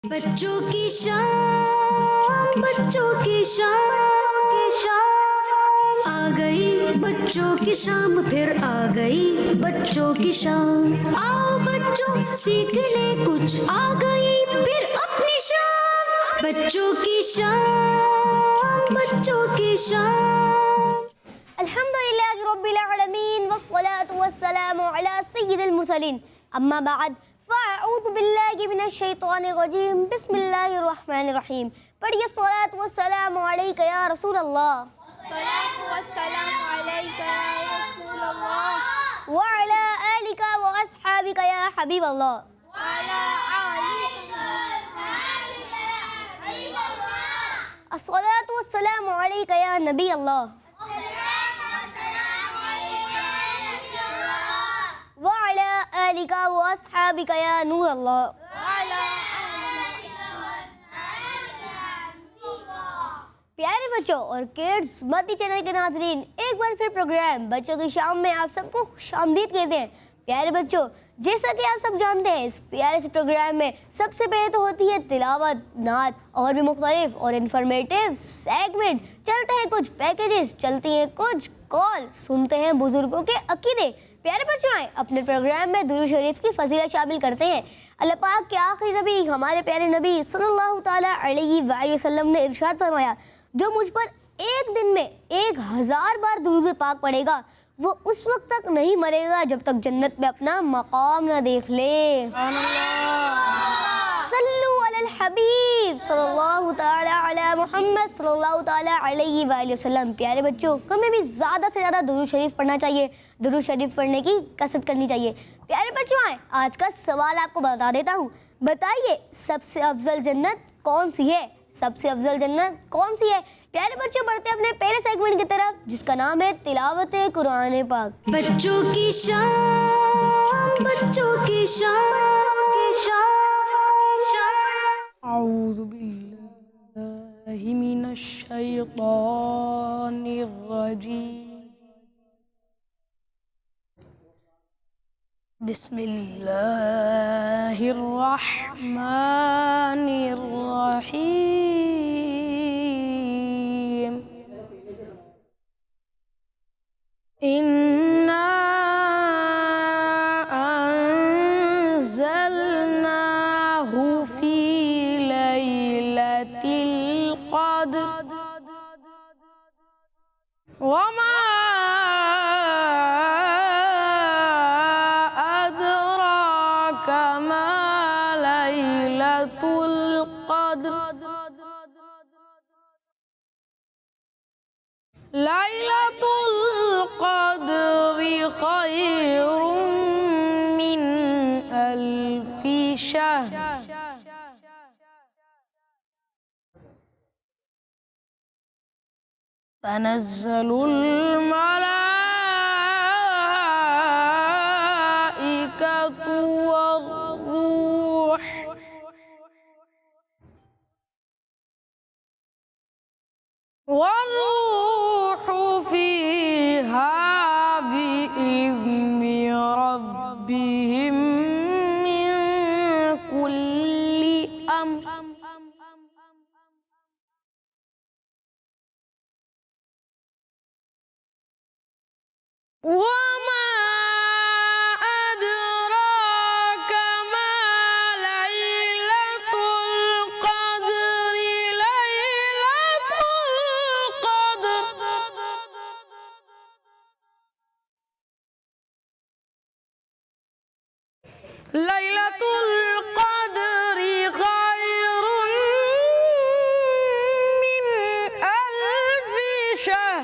बच्चों की शाम, बच्चों की शाम, आ गई बच्चों की शाम, फिर आ गई बच्चों की शाम। आओ बच्चों सीखने कुछ, आ गई फिर अपनी शाम। बच्चों की शाम, बच्चों की शाम। अल्हम्दुलिल्लाहि रब्बिल आलमीन वस्सलातु वस्सलामु अला सय्यिदिल मुरसलीन। अम्मा बाद फ़अऊज़ु बिल्लाहि मिनश शैतानिर रजीम। बिस्मिल्लाहिर रहमानिर रहीम। पढ़िए सलात वस्सलामु अलैका या रसूल अल्लाह। सलातु वस्सलामु अलैका या रसूल अल्लाह व अला आलिका व अस्हाबिका या हबीब अल्लाह। व अला आलिका व अस्हाबिका या हबीब अल्लाह। अस्सलातु वस्सलामु अलैका या नबी अल्लाह व अला आलिका व अस्हाबिका या नूर अल्लाह। प्यारे बच्चों और किड्स मती चैनल के नाज़रीन, एक बार फिर प्रोग्राम बच्चों की शाम में आप सबको खुशामदीद कहते हैं। प्यारे बच्चों, जैसा कि आप सब जानते हैं, इस प्यारे से प्रोग्राम में सबसे पहले तो होती है तिलावत, नात और भी मुख्तलिफ और इन्फॉर्मेटिव सेगमेंट। चलते हैं कुछ पैकेजेस, चलती हैं कुछ कॉल, सुनते हैं बुजुर्गों के अकीदे। प्यारे बच्चों, आए अपने प्रोग्राम में दुरूद शरीफ की फजीलत शामिल करते हैं। अल्लाह पाक के आखिरी नबी हमारे प्यारे नबी सल्लल्लाहु ताला अलैहि वसल्लम ने इरशाद फरमाया, जो मुझ पर एक दिन में 1000 बार दुरूद पाक पढ़ेगा वो उस वक्त तक नहीं मरेगा जब तक जन्नत में अपना मकाम ना देख ले। सल्लु अलल हबीब सल्लल्लाहु ताला अला मुहम्मद सल्लल्लाहु ताला अलैहि वसल्लम। प्यारे बच्चों, हमें भी ज़्यादा से ज़्यादा दुरूद शरीफ पढ़ना चाहिए, दुरूद शरीफ पढ़ने की कसरत करनी चाहिए। प्यारे बच्चों, आए आज का सवाल आपको बता देता हूँ। बताइए सबसे अफजल जन्नत कौन सी है? सबसे अफजल जन्नत कौन सी है? प्यारे बच्चों, बढ़ते हैं अपने पहले सेगमेंट की तरफ, जिसका नाम है तिलावत कुरान पाक। बच्चों की शाम, बच्चों की शाम। अऊज़ु बिल्लाहि मिनश शैतानिर रजीम। बिस्मिल्लाहिर रहमानिर रहीम। इन्ना अंज़लनाहु फी लैलतिल क़द्र वमा अदराका मा लैलतुल क़द्र। लैलतुल क़द्रि खैरुम मिन अल्फि शहर। तनज़्ज़लुल मलाइकतु वर्रूह फ़ीहा बिइज़्नि रब्बिहिम मिन कुल्लि अम्र। वमा अदराका मा लैलतुल क़द्रि। लैलतुल क़द्र लैलतुल क़द्रि खैरुम मिन अल्फि शहर।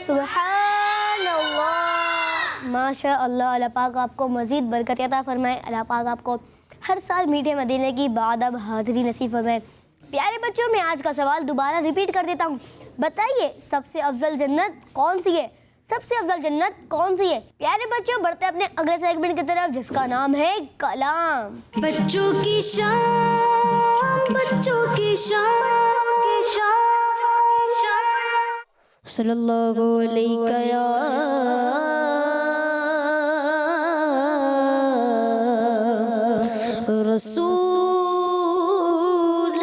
सुभान अल्लाह, माशा अल्लाह। अल्लाह पाक आपको मज़ीद बरकत अता फरमाए। अल्लाह पाक आपको हर साल मीठे मदीने की बाद अब हाज़िरी नसीब फरमाए। प्यारे बच्चों, मैं आज का सवाल दोबारा रिपीट कर देता हूँ। बताइए सबसे अफजल जन्नत कौन सी है? सबसे अफजल जन्नत कौन सी है? प्यारे बच्चों, बढ़ते अपने अगले सेगमेंट की तरफ जिसका नाम है कलाम। बच्चों की शाम, बच्चों की शाम, सल्लल्लाहु अलैहि या रसूल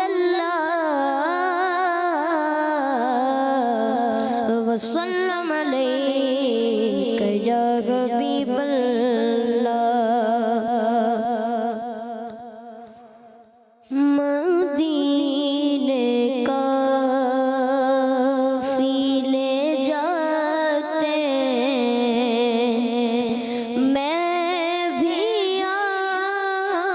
अल्लाह वसल्लम अलैका या हबीब अल्लाह। मदीने काफिले जाते, मैं भी आऊँगा।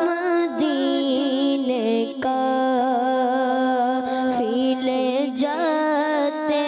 मदीने काफिले जाते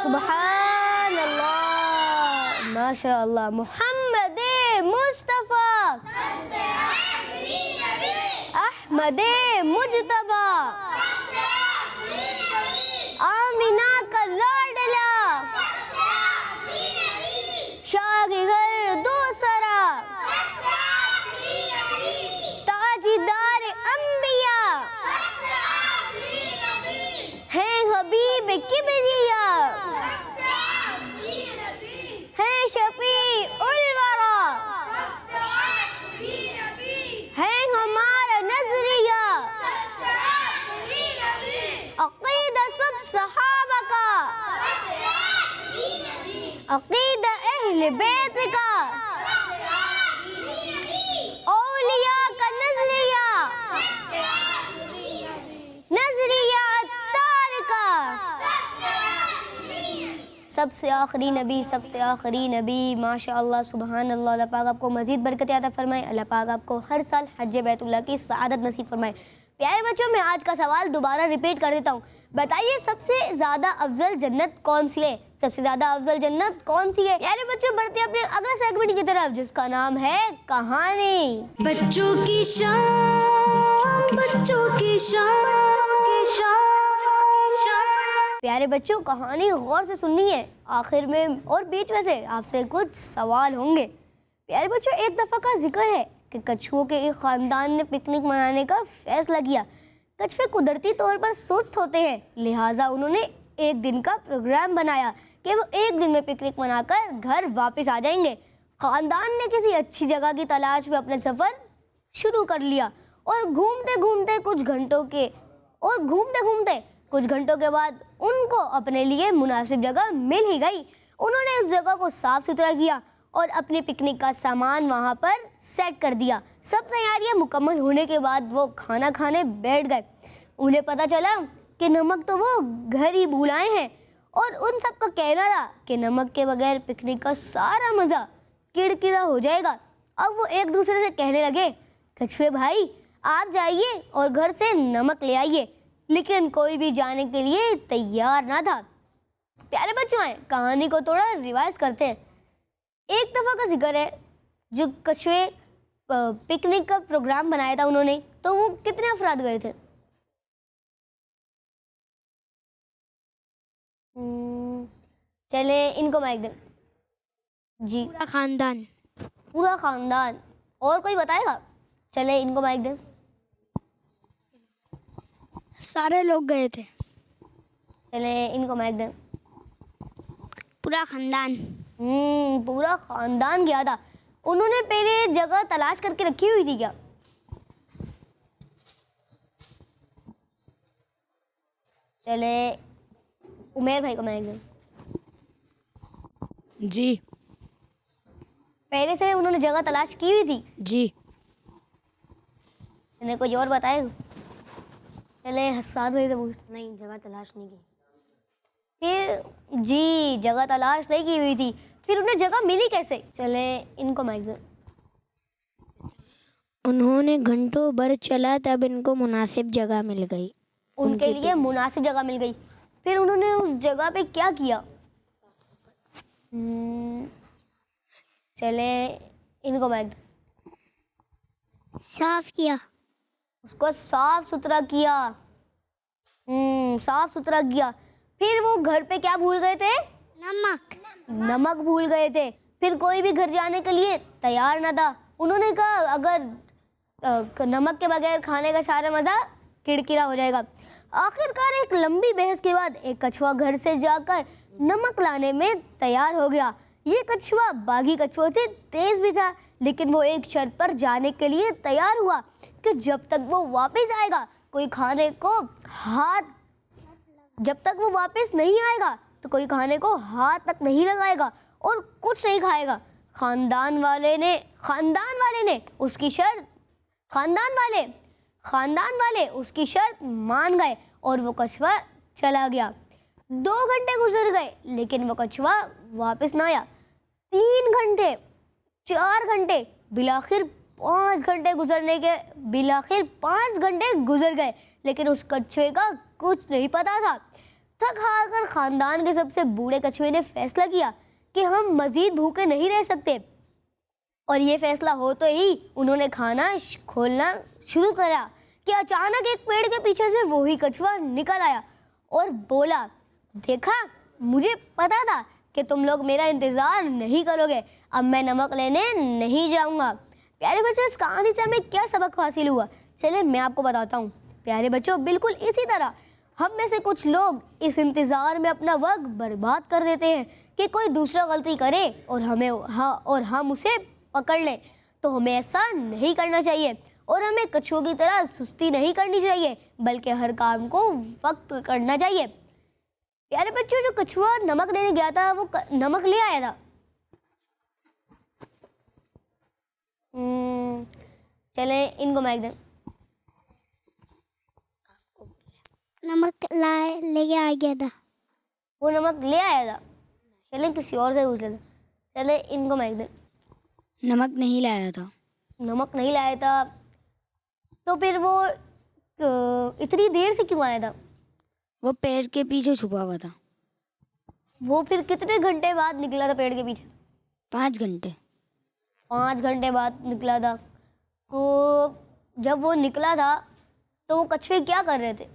सुभान अल्लाह, माशाअल्लाह। मोहम्मद मुस्तफ़ा, अहमद मुजतबा, आमिना का लाडला, शाह के घर दूसरा, ताजदार अंबिया, है हबीब किबरिया, है शफी उल वरा, है हमारा नजरिया, अकीदा सब सहाबा का, अकीदा अहले बैत का, औलिया का नजरिया, नजरिया अत्तार का, सबसे आखिरी नबी, सबसे आखिरी नबी। माशाअल्लाह, सुभान अल्लाह। अल्लाह पाक आपको मज़ीद बरकत अता फरमाए। अल्लाह पाक आपको हर साल हज बैतुल्लाह की सआदत नसीब फरमाए। प्यारे बच्चों, मैं आज का सवाल दोबारा रिपीट कर देता हूँ। बताइए सबसे ज़्यादा अफजल जन्नत कौन सी है? सबसे ज़्यादा अफजल जन्नत कौन सी है? प्यारे बच्चों, बढ़ते हैं अपने अगले सेगमेंट की तरफ, जिसका नाम है कहानी। बच्चों की शान, बच्चों की शान। प्यारे बच्चों, कहानी गौर से सुननी है। आखिर में और बीच में से आपसे कुछ सवाल होंगे। प्यारे बच्चों, एक दफ़ा का जिक्र है कि कछुओं के एक ख़ानदान ने पिकनिक मनाने का फैसला किया। कछुए कुदरती तौर पर सुस्त होते हैं, लिहाजा उन्होंने एक दिन का प्रोग्राम बनाया कि वो एक दिन में पिकनिक मनाकर घर वापस आ जाएंगे। ख़ानदान ने किसी अच्छी जगह की तलाश में अपना सफ़र शुरू कर लिया और घूमते घूमते कुछ घंटों के बाद उनको अपने लिए मुनासिब जगह मिल ही गई। उन्होंने उस जगह को साफ़ सुथरा किया और अपने पिकनिक का सामान वहाँ पर सेट कर दिया। सब तैयारियाँ मुकम्मल होने के बाद वो खाना खाने बैठ गए। उन्हें पता चला कि नमक तो वो घर ही भूल आए हैं और उन सब का कहना था कि नमक के बगैर पिकनिक का सारा मज़ा किरकिरा हो जाएगा। अब वो एक दूसरे से कहने लगे, कछुए भाई आप जाइए और घर से नमक ले आइए। लेकिन कोई भी जाने के लिए तैयार ना था। प्यारे बच्चों, आए कहानी को थोड़ा रिवाइज करते हैं। एक दफ़ा का जिक्र है, जो कछुए पिकनिक का प्रोग्राम बनाया था उन्होंने, तो वो कितने अफराद गए थे? चले इनको माइक दें जी। पूरा खानदान। पूरा खानदान। और कोई बताएगा? चले इनको माइक दें। सारे लोग गए थे। चले इनको माइक दें। पूरा खानदान। पूरा खानदान गया था। उन्होंने पहले जगह तलाश करके रखी हुई थी क्या? चले उमेर भाई को माइक दें। जी। पहले से उन्होंने जगह तलाश की हुई थी? जी। इन्हें कुछ और बताए? चले हसन भाई से पूछ। नहीं, जगह तलाश नहीं की। फिर जी, जगह तलाश नहीं की हुई थी। फिर उन्हें जगह मिली कैसे? चले इनको माइक दो। उन्होंने घंटों भर चला, तब इनको मुनासिब जगह मिल गई। उनके लिए मुनासिब जगह मिल गई। फिर उन्होंने उस जगह पे क्या किया? चले इनको माइक दो। साफ किया। उसको साफ सुथरा किया। साफ सुथरा किया। फिर वो घर पे क्या भूल गए थे? नमक भूल गए थे। फिर कोई भी घर जाने के लिए तैयार ना था। उन्होंने कहा अगर नमक के बगैर खाने का सारा मज़ा किरकिरा हो जाएगा। आखिरकार एक लंबी बहस के बाद एक कछुआ घर से जाकर नमक लाने में तैयार हो गया। ये कछुआ बाकी कछुओं से तेज भी था, लेकिन वो एक शर्त पर जाने के लिए तैयार हुआ कि जब तक वो वापस आएगा कोई खाने को हाथ तक नहीं लगाएगा और कुछ नहीं खाएगा। खानदान वाले उसकी शर्त मान गए और वो कछुआ चला गया। 2 घंटे गुजर गए, लेकिन वो कछुआ वापस ना आया। 3 घंटे, 4 घंटे, बिलाखिर 5 घंटे गुजर गए, लेकिन उस कछुए का कुछ नहीं पता था। थक हार कर खानदान के सबसे बूढ़े कछुए ने फैसला किया कि हम मजीद भूखे नहीं रह सकते। और ये फैसला होते ही उन्होंने खाना खोलना शुरू करा कि अचानक एक पेड़ के पीछे से वही कछुआ निकल आया और बोला, देखा, मुझे पता था कि तुम लोग मेरा इंतज़ार नहीं करोगे, अब मैं नमक लेने नहीं जाऊंगा। प्यारे बच्चों, इस कहानी से हमें क्या सबक हासिल हुआ, चलिए मैं आपको बताता हूँ। प्यारे बच्चों, बिल्कुल इसी तरह हम में से कुछ लोग इस इंतज़ार में अपना वक्त बर्बाद कर देते हैं कि कोई दूसरा गलती करे और हम उसे पकड़ लें। तो हमें ऐसा नहीं करना चाहिए और हमें कछुओं की तरह सुस्ती नहीं करनी चाहिए, बल्कि हर काम को वक्त करना चाहिए। प्यारे बच्चों, जो कछुआ नमक लेने गया था वो नमक ले आया था। चले इनको माइक दें। नमक लाए लेके आ गया था। वो नमक ले आया था। चले किसी और से पूछ लेते। चले इनको माइक दें। नमक नहीं लाया था। नमक नहीं लाया था तो फिर वो इतनी देर से क्यों आया था? वो पेड़ के पीछे छुपा हुआ था। वो फिर कितने घंटे बाद निकला था पेड़ के पीछे? 5 घंटे। 5 घंटे बाद निकला था। तो जब वो निकला था तो वो कछुए क्या कर रहे थे?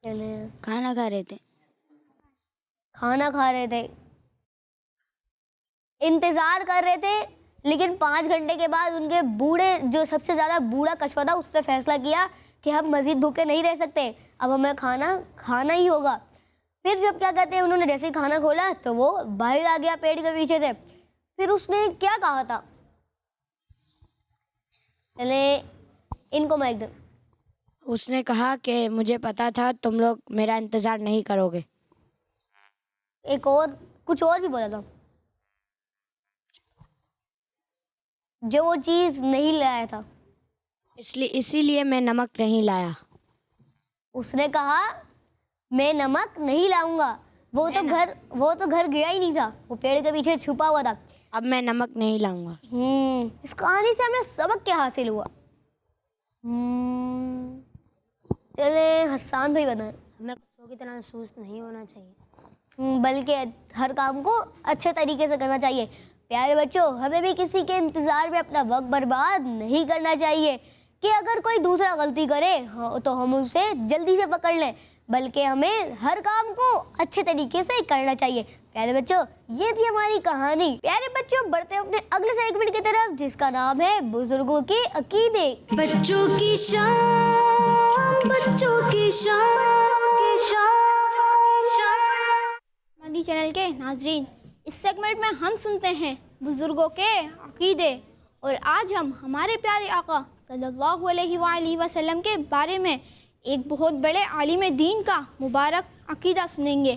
चले खाना खा रहे थे। खाना खा रहे थे, इंतज़ार कर रहे थे, लेकिन 5 घंटे के बाद उनके बूढ़े, जो सबसे ज़्यादा बूढ़ा कछुआ था, उसने फैसला किया कि हम मज़ीद भूखे नहीं रह सकते, अब हमें खाना ही होगा। फिर जब क्या कहते हैं, उन्होंने जैसे ही खाना खोला तो वो बाहर आ गया पेड़ के पीछे से। फिर उसने क्या कहा था? चले इनको माइक दो। उसने कहा कि मुझे पता था तुम लोग मेरा इंतज़ार नहीं करोगे। एक और कुछ और भी बोला था, जो वो चीज़ नहीं लाया था, इसीलिए मैं नमक नहीं लाया। उसने कहा मैं नमक नहीं लाऊंगा। वो तो घर गया ही नहीं था, वो पेड़ के पीछे छुपा हुआ था। अब मैं नमक नहीं लाऊंगा। इस कहानी से हमें सबक क्या हासिल हुआ? चले हसन भाई बताएं। हमें कछुओं की तरह सुस्त नहीं होना चाहिए, बल्कि हर काम को अच्छे तरीके से करना चाहिए। प्यारे बच्चों, हमें भी किसी के इंतज़ार में अपना वक्त बर्बाद नहीं करना चाहिए कि अगर कोई दूसरा गलती करे तो हम उसे जल्दी से पकड़ लें, बल्कि हमें हर काम को अच्छे तरीके से करना चाहिए। प्यारे बच्चों, ये थी हमारी कहानी। प्यारे बच्चों, बढ़ते हैं अपने अगले सेगमेंट की तरफ, जिसका नाम है बुजुर्गों के अकीदे। बच्चों की शान, बच्चों की शान। मदी चैनल के नाजरीन, इस सेगमेंट में हम सुनते हैं बुजुर्गों के अकीदे, और आज हम हमारे प्यारे आका सल्लल्लाहु अलैहि वसल्लम के बारे में एक बहुत बड़े आलिम दीन का मुबारक अकीदा सुनेंगे।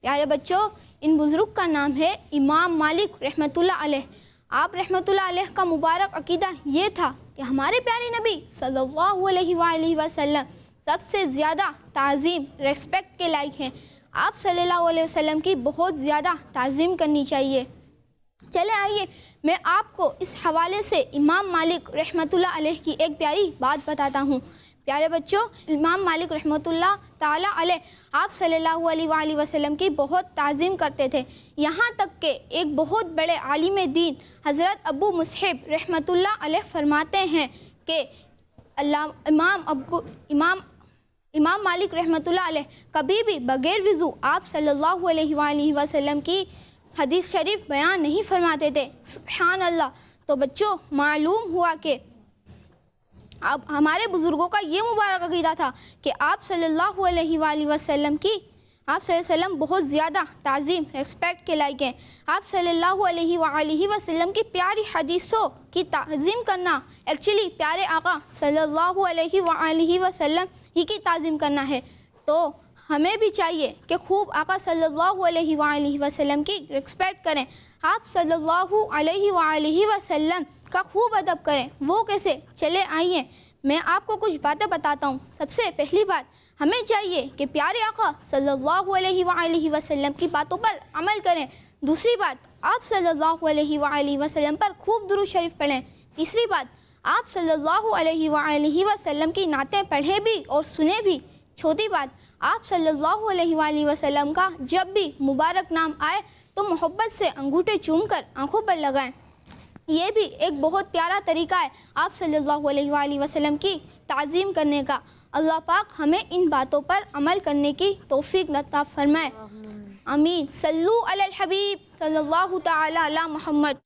प्यारे बच्चों, इन बुजुर्ग का नाम है इमाम मालिक रहमतुल्लाह अलैह। आप रहमतुल्लाह अलैह का मुबारक अकीदा ये था कि हमारे प्यारे नबी सल्लल्लाहु अलैहि वसल्लम सबसे ज़्यादा ताज़ीम रेस्पेक्ट के लायक हैं। आप सल्लल्लाहु अलैहि वसल्लम की बहुत ज़्यादा ताज़ीम करनी चाहिए। चले आइए, मैं आपको इस हवाले से इमाम मालिक रहमतुल्लाह अलैह की एक प्यारी बात बताता हूँ। प्यारे बच्चों, इमाम मालिक रहमतुल्लाह ताला अलैह आप सल्लल्लाहु अलैहि वसल्लम की बहुत ताज़ीम करते थे। यहाँ तक कि एक बहुत बड़े आलिम दीन हज़रत अबू मुसहिब रहमतुल्लाह अलैह फरमाते हैं कि इमाम मालिक रहमतुल्लाह अलैह कभी भी बग़ैर वज़ू आप सल्लल्लाहु अलैहि वसल्लम की हदीस शरीफ बयान नहीं फरमाते थे। सुभान अल्लाह। तो बच्चों, मालूम हुआ कि अब हमारे बुज़ुर्गों का ये मुबारक अक़ीदा था कि आप सल्लल्लाहु अलैहि वसल्लम की बहुत ज़्यादा ताज़ीम रेस्पेक्ट के लायक हैं। आप सल्लल्लाहु अलैहि वसल्लम की प्यारी हदीसों की ताज़ीम करना एक्चुअली प्यारे आका सल्लल्लाहु अलैहि वसल्लम ही की ताज़ीम करना है। तो हमें भी चाहिए कि खूब आका सल्लल्लाहु अलैहि वसल्लम की रिस्पेक्ट करें। आप सल्लल्लाहु अलैहि वसल्लम का खूब अदब करें। वो कैसे? चले आइए, मैं आपको कुछ बातें बताता हूँ। सबसे पहली बात, हमें चाहिए कि प्यारे आका सल्लल्लाहु अलैहि वसल्लम की बातों पर अमल करें। दूसरी बात, आप सल्लल्लाहु अलैहि वसल्लम पर खूब दुरूद शरीफ पढ़ें। तीसरी बात, आप सल्लल्लाहु अलैहि वसल्लम की नातें पढ़ें भी और सुने भी। छोटी बात, आप सल्लल्लाहु अलैहि वसल्लम का जब भी मुबारक नाम आए तो मोहब्बत से अंगूठे चूमकर आंखों पर लगाएं। ये भी एक बहुत प्यारा तरीका है आप सल्लल्लाहु अलैहि वसल्लम की ताज़ीम करने का। अल्लाह पाक हमें इन बातों पर अमल करने की तौफीक अता फरमाए। आमीन। सल्लू अलल हबीब सल्लल्लाहु ताला अला मुहम्मद।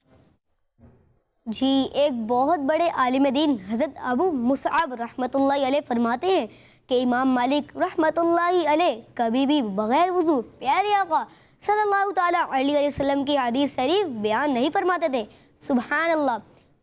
जी, एक बहुत बड़े आलिम दीन हज़रत अबू मुसअब रहमतुल्लाहि अलैह फरमाते हैं कि इमाम मालिक रहमतुल्लाहि अलैह कभी भी बग़ैर वज़ू प्यारे आका सल्लल्लाहु ताला अलैहि वसल्लम की हदीस शरीफ बयान नहीं फरमाते थे। सुभान अल्लाह।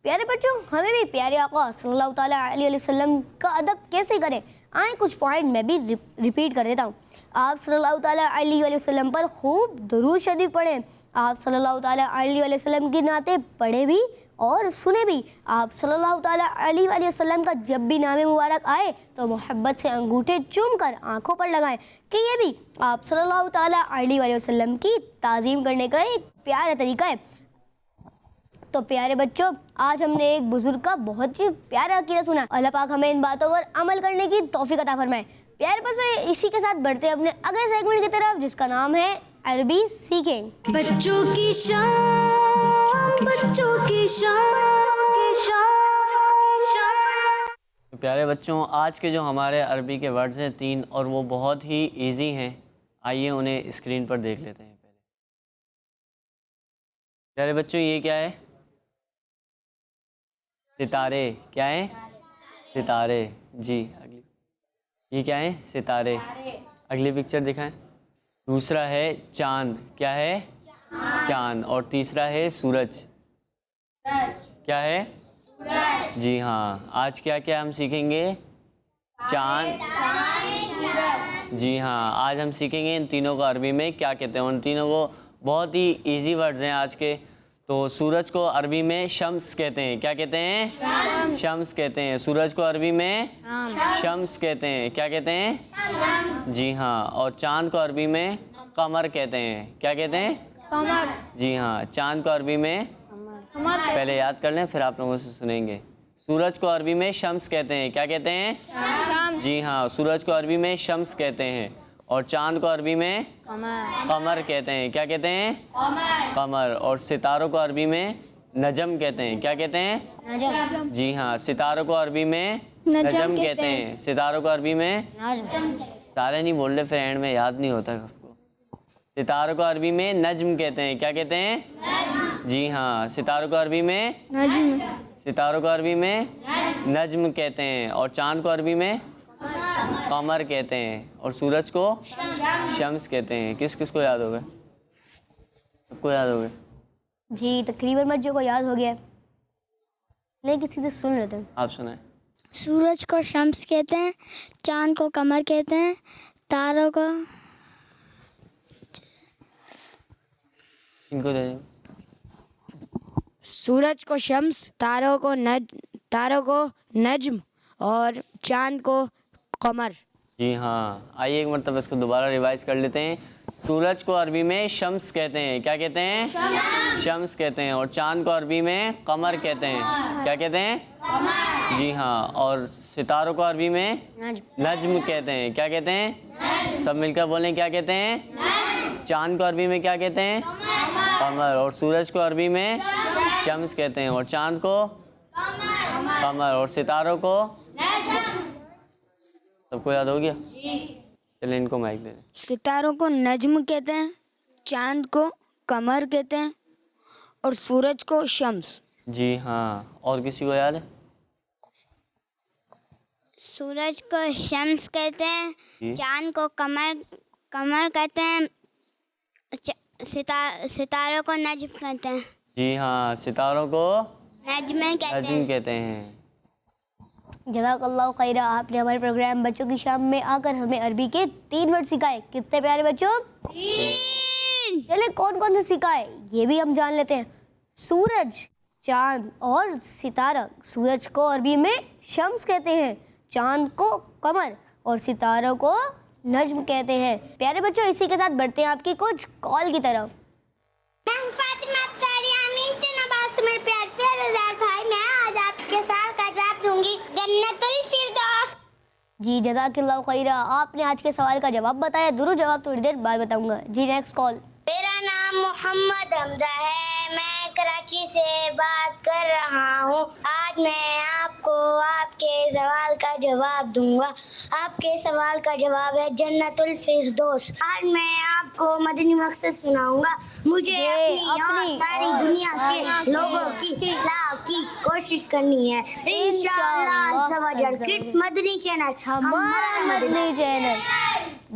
प्यारे बच्चों, हमें भी प्यारे आका सल्लल्लाहु ताला अलैहि वसल्लम का अदब कैसे करें, आए कुछ पॉइंट मैं भी रिपीट कर देता हूँ। आप सल्लल्लाहु ताला अलैहि वसल्लम पर खूब दुरूद शरीफ पढ़ें। आप सल्लल्लाहु ताला अलैहि वसल्लम की नाते पढ़े भी और सुने भी। आप सल्लल्लाहु ताला अलैहि वसल्लम का जब भी नाम मुबारक आए तो मोहब्बत से अंगूठे चूम कर आँखों पर लगाएं कि ये भी आप सल्लल्लाहु ताला अलैहि वसल्लम की ताज़ीम करने का एक प्यारा तरीका है। तो प्यारे बच्चों, आज हमने एक बुजुर्ग का बहुत ही प्यारा अकीदा सुना। अल्लाह पाक हमें इन बातों पर अमल करने की तौफीक अता फरमाए। प्यारे बच्चों, इसी के साथ बढ़ते हैं अपने अगले सेगमेंट की तरफ जिसका नाम है अरबी सीखें। बच्चों की शान, बच्चों की शान। प्यारे बच्चों, आज के जो हमारे अरबी के वर्ड्स हैं 3 और वो बहुत ही इजी हैं। आइए उन्हें स्क्रीन पर देख लेते हैं। पहले प्यारे बच्चों, ये क्या है? सितारे। क्या है? सितारे। जी, अगली ये क्या है? सितारे। अगली पिक्चर दिखाएं। दूसरा है चांद। क्या है? चांद। और तीसरा है सूरज। क्या है? जी हाँ। आज क्या क्या हम सीखेंगे? चांद। जी हाँ, आज हम सीखेंगे इन तीनों को अरबी में क्या कहते हैं। उन तीनों को बहुत ही इजी वर्ड्स हैं आज के। तो सूरज को अरबी में शम्स कहते हैं। क्या कहते हैं? शम्स कहते हैं। सूरज को अरबी में शम्स कहते हैं। क्या कहते हैं? जी हाँ। और चांद को अरबी में कमर कहते हैं। क्या कहते हैं? कमर। जी हाँ। चांद को अरबी में पहले याद कर लें, फिर आप लोगों से सुनेंगे। सूरज को अरबी में शम्स कहते हैं। क्या कहते हैं? जी हाँ। सूरज को अरबी में शम्स कहते हैं। और चांद को अरबी में कमर कहते हैं। क्या कहते हैं? कमर। और सितारों को अरबी में नजम कहते हैं। क्या कहते हैं? जी हाँ। सितारों को अरबी में नजम कहते हैं। सितारों को अरबी में सारे नहीं बोल रहे, फिर एंड में याद नहीं होता आपको। सितारों को अरबी में नज्म कहते हैं। क्या कहते हैं? जी हाँ। सितारों को अरबी में सितारों को अरबी में नज्म कहते हैं। और चांद को अरबी में कमर कहते हैं। और सूरज को शम्स कहते हैं। किस किस को याद हो गए? सबको याद हो गए? जी, तकरीबन बच्चों को याद हो गया। नहीं, किसी से सुन लेते हैं। आप सुनाए। सूरज को शम्स कहते हैं, चांद को कमर कहते हैं, तारों को इनको दे दो। सूरज को शम्स, तारों को नज्म और चांद को कमर। जी हाँ। आइए एक मरतबा इसको दोबारा रिवाइज कर लेते हैं। सूरज को अरबी में शम्स कहते हैं। क्या कहते हैं? शम्स कहते हैं। और चांद को अरबी में कमर कहते हैं। क्या कहते हैं? जी हाँ। और सितारों को अरबी में नज्म कहते हैं। क्या कहते हैं? सब मिलकर बोलें। क्या कहते हैं? चांद को अरबी में क्या कहते हैं? कमर। और सूरज को अरबी में शम्स कहते हैं। और चांद को कमर। और सितारों को सबको याद हो गया? चलिए इनको माइक दे दें। सितारों को नज्म कहते हैं, चांद को कमर कहते हैं और सूरज को शम्स। जी हाँ। और किसी को याद है? सूरज को शम्स कहते हैं, चांद को कमर कहते हैं, सितारों को नज्म कहते हैं। जी हाँ। सितारों को नज्म कहते हैं। जज़ाकल्लाहु खैरा। आपने हमारे प्रोग्राम बच्चों की शाम में आकर हमें अरबी के 3 वर्ड सिखाए। कितने प्यारे बच्चों? 3। चलिए कौन कौन से सिखाए ये भी हम जान लेते हैं। सूरज, चांद और सितारा। सूरज को अरबी में शम्स कहते हैं, चांद को कमर और सितारों को नज्म कहते हैं। प्यारे बच्चों, इसी के साथ बढ़ते हैं आपकी कुछ कॉल की तरफ। जी जज़ाकल्लाहु खैरा, आपने आज के सवाल का जवाब बताया। दुरूद जवाब थोड़ी देर बाद बताऊंगा। जी नेक्स्ट कॉल। मेरा नाम मोहम्मद हमजा है, मैं कराची से बात कर रहा हूँ। आज मैं आपको आपके सवाल का जवाब दूंगा। आपके सवाल का जवाब है जन्नतुल फिरदौस। आज मैं आपको मदनी मकसद सुनाऊंगा। मुझे अपनी और सारी दुनिया के लोगों की इस्लाह की कोशिश करनी है इंशाअल्लाह अज़्ज़ा वजल। किड्स मदनी चैनल, हमारा मदनी चैनल।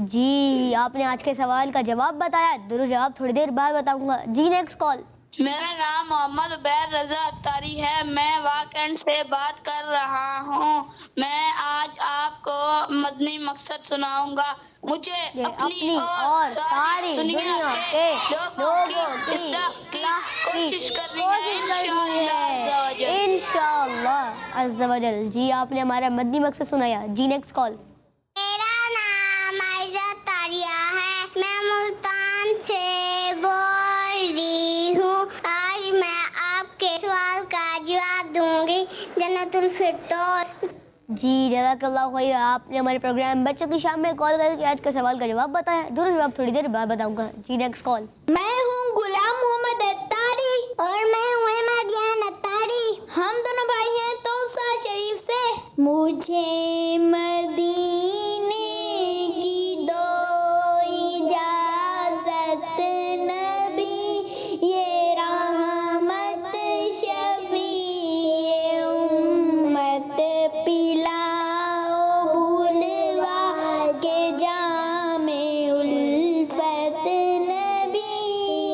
जी आपने आज के सवाल का जवाब बताया। दुरूद जवाब थोड़ी देर बाद बताऊंगा। जी नेक्स्ट कॉल। मेरा नाम मोहम्मद उबैर रजा अत्तारी है, मैं वाकंड से बात कर रहा हूँ। मैं आज आपको मदनी मकसद सुनाऊंगा। मुझे अपनी और सारी दुनिया के लोगों की इस्लाह की कोशिश करनी है इंशाअल्लाह अज़्ज़ा वजल। जी आपने हमारा मदनी मकसद सुनाया। जी नेक्स्ट कॉल। मेरा नाम आयजा तारिया है, मैं मुल्तान से बोल रही हूँ। आज मैं आपके सवाल का जवाब दूंगी जन्नतुल फिरदौस। जी जज़ाकल्लाहु खैर, आपने हमारे प्रोग्राम बच्चों की शाम में कॉल करके आज का सवाल का जवाब बताया। दुरूद जवाब थोड़ी देर बाद बताऊंगा। जी नेक्स्ट कॉल। मैं हूँ गुलाम मोहम्मद अत्तारी और मैं हूँ मदियान अत्तारी। हम दोनों भाई हैं तौसा शरीफ से। मुझे मदीने की दो इजाज़त नबी, ये रहमत शफ़ी उम्मत, पिलाओ भूलवा के जामे उल्फत नबी,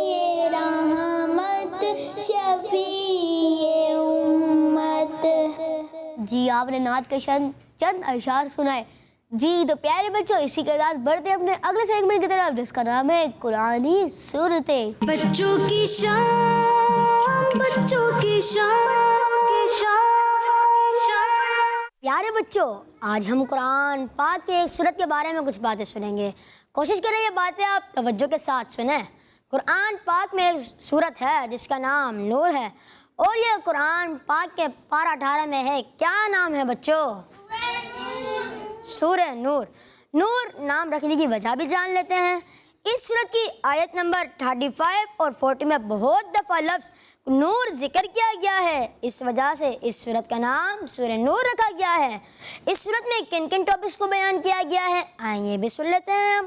ये रहमत शफ़ी उम्मत। जी आपने नात के चंद अशार सुनाए। जी तो प्यारे बच्चों, इसी के साथ बढ़ते हैं अपने अगले सेगमेंट की तरफ, जिसका नाम है कुरानी सूरतें। बच्चों की शाम, बच्चों की शाम। प्यारे बच्चों, आज हम कुरान पाक के एक सूरत के बारे में कुछ बातें सुनेंगे। कोशिश करें ये बातें आप तवज्जो के साथ सुने। कुरान पाक में एक सूरत है जिसका नाम नूर है, और ये कुरान पाक के पारा 18 में है। क्या नाम है बच्चों? सूरह नूर। नूर नाम रखने की वजह भी जान लेते हैं। इस सूरत की आयत नंबर 35 और 40 में बहुत दफ़ा लफ्ज़ नूर जिक्र किया गया है। इस वजह से इस सूरत का नाम सूरह नूर रखा गया है। इस सूरत में किन किन टॉपिक्स को बयान किया गया है, आइए भी सुन लेते हैं।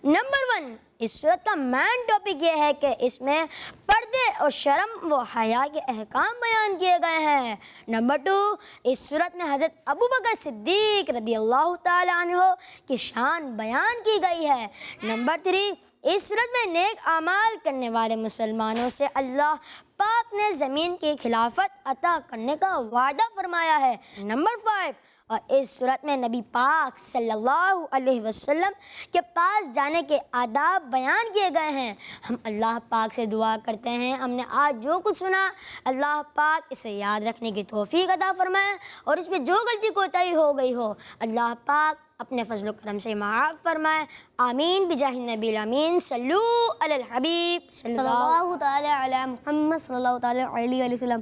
नंबर 1, इस सूरत का मेन टॉपिक ये है कि इसमें पर्दे और शर्म व हया के अहकाम बयान किए गए हैं। नंबर 2, इस सूरत में हज़रत अबू बकर सिद्दीक रज़ियल्लाहु ताला अन्हु की शान बयान की गई है। नंबर 3, इस सूरत में नेक अमाल करने वाले मुसलमानों से अल्लाह पाक ने ज़मीन की खिलाफत अता करने का वादा फरमाया है। नंबर 5, और इस सूरत में नबी पाक सल्लल्लाहु अलैहि वसल्लम के पास जाने के आदाब बयान किए गए हैं। हम अल्लाह पाक से दुआ करते हैं हमने आज जो कुछ सुना अल्लाह पाक इसे याद रखने की तौफीक अता फरमाए, और इसमें जो गलती कोताही हो गई हो अल्लाह पाक अपने फजल करम से माफ़ फरमाए। आमीन बिजाहि नबील अमीन। सल्लू अलल हबीब सल्लल्लाहु तआला अला मुहम्मद सल्लल्लाहु तआला अलैहि वसल्लम।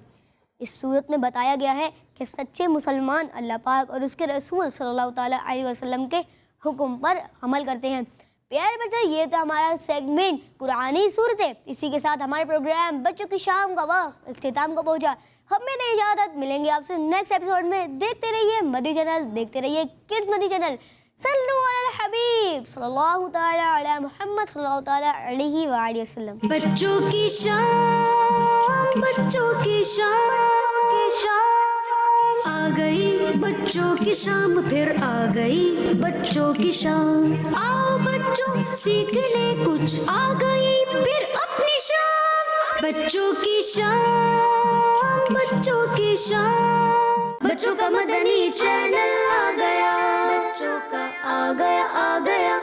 इस सूरत में बताया गया है कि सच्चे मुसलमान अल्लाह पाक और उसके रसूल सल्लल्लाहु तआला अलैहि वसल्लम के हुक्म पर अमल करते हैं। प्यारे बच्चों, ये तो हमारा सेगमेंट कुरानी सूरतें। इसी के साथ हमारे प्रोग्राम बच्चों की शाम का वक्त इख्तिताम को पहुंचा। हमें दे इजाज़त, मिलेंगे आपसे नेक्स्ट एपिसोड में। देखते रहिए मदी चैनल, देखते रहिए किड्स मदी चैनल। सल्लू अलल हबीब सल्लल्लाहु तआला अला मुहम्मद सल्लल्लाहु तआला अलैहि वसल्लम। बच्चों की शाम, बच्चों की शाम। आ गई बच्चों की शाम, फिर आ गई बच्चों की शाम। आओ बच्चों सीख ले कुछ, आ गई फिर अपनी शाम। बच्चों की शाम, बच्चों की शाम। बच्चों का मदनी चैनल आ गया, बच्चों का आ गया।